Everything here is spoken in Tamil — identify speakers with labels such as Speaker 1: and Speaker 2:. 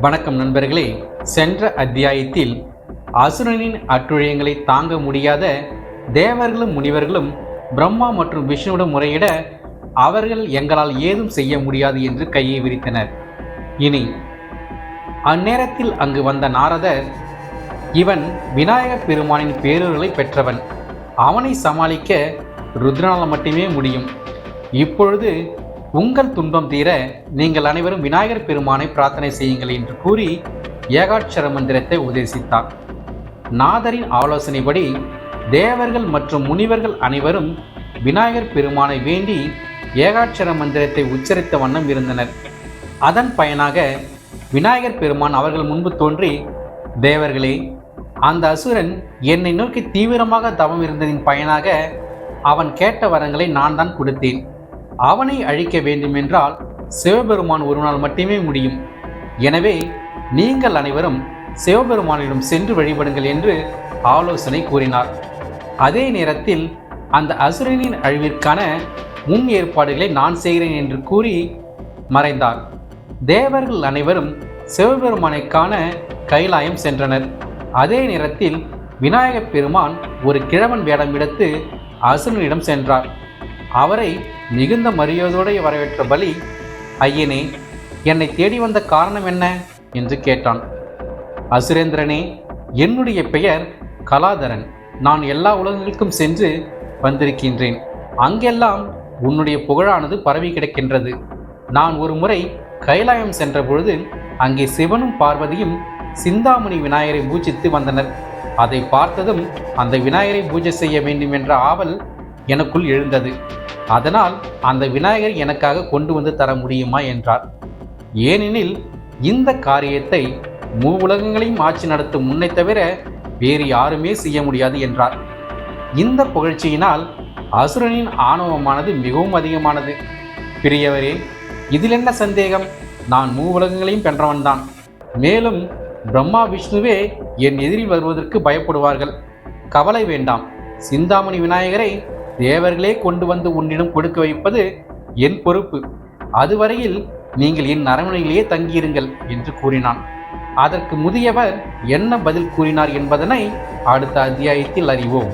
Speaker 1: வணக்கம் நண்பர்களே. சென்ற அத்தியாயத்தில் அசுரனின் அட்டுழியங்களை தாங்க முடியாத தேவர்களும் முனிவர்களும் பிரம்மா மற்றும் விஷ்ணுவிடம் முறையிட அவர்கள் எங்களால் ஏதும் செய்ய முடியாது என்று கையை விரித்தனர். இனி அந்நேரத்தில் அங்கு வந்த நாரதர், இவன் விநாயகப் பெருமானின் பேரூர்களை பெற்றவன், அவனை சமாளிக்க ருத்ரனால் மட்டுமே முடியும். இப்பொழுது உங்கள் துன்பம் தீர நீங்கள் அனைவரும் விநாயகர் பெருமானை பிரார்த்தனை செய்யுங்கள் என்று கூறி ஏகாட்சர மந்திரத்தை உபதேசித்தார். நாதரின் ஆலோசனைப்படி தேவர்கள் மற்றும் முனிவர்கள் அனைவரும் விநாயகர் பெருமானை வேண்டி ஏகாட்சர மந்திரத்தை உச்சரித்த வண்ணம் இருந்தனர். அதன் பயனாக விநாயகர் பெருமான் அவர்கள் முன்பு தோன்றி, தேவர்களே, அந்த அசுரன் என்னை நோக்கி தீவிரமாக தவம் இருந்ததின் பயனாக அவன் கேட்ட வரங்களை நான் தான் கொடுத்தேன். அவனை அழிக்க வேண்டுமென்றால் சிவபெருமான் ஒருவனால் மட்டுமே முடியும். எனவே நீங்கள் அனைவரும் சிவபெருமானிடம் சென்று வழிபடுங்கள் என்று ஆலோசனை கூறினார். அதே நேரத்தில் அந்த அசுரனின் அழிவிற்கான முன் ஏற்பாடுகளை நான் செய்கிறேன் என்று கூறி மறைந்தார். தேவர்கள் அனைவரும் சிவபெருமானை காண கைலாயம் சென்றனர். அதே நேரத்தில் விநாயகப் பெருமான் ஒரு கிழவன் வேடம் எடுத்து அசுரனிடம் சென்றார். அவரை மிகுந்த மரியாதையோடு வரவேற்ற பலி, ஐயனே, என்னை தேடி வந்த காரணம் என்ன என்று கேட்டான். அசுரேந்திரனே, என்னுடைய பெயர் கலாதரன். நான் எல்லா உலகங்களுக்கும் சென்று வந்திருக்கின்றேன். அங்கெல்லாம் உன்னுடைய புகழானது பரவி கிடக்கின்றது. நான் ஒரு முறை கைலாயம் சென்ற பொழுது அங்கே சிவனும் பார்வதியும் சிந்தாமணி விநாயகரை பூஜித்து வந்தனர். அதை பார்த்ததும் அந்த விநாயகரை பூஜை செய்ய வேண்டும் என்ற ஆவல் எனக்குள் எழுந்தது. அதனால் அந்த விநாயகர் எனக்காக கொண்டு வந்து தர முடியுமா என்றார். ஏனெனில் இந்த காரியத்தை மூவுலகங்களையும் ஆட்சி நடத்தும் முன்னை தவிர வேறு யாருமே செய்ய முடியாது என்றார். இந்த புகழ்ச்சியினால் அசுரனின் ஆணவமானது மிகவும் அதிகமானது. பெரியவரே, இதில் என்ன சந்தேகம்? நான் மூவுலகங்களையும் வென்றவன்தான். மேலும் பிரம்மா விஷ்ணுவே என் எதிரில் வருவதற்கு பயப்படுவார்கள். கவலை வேண்டாம். சிந்தாமணி விநாயகரை தேவர்களே கொண்டு வந்து உன்னிடம் கொடுக்க வைப்பது என் பொறுப்பு. அதுவரையில் நீங்கள் என் அரண்மனையிலேயே தங்கியிருங்கள் என்று கூறினான். அதற்கு முதியவர் என்ன பதில் கூறினார் என்பதனை அடுத்த அத்தியாயத்தில் அறிவோம்.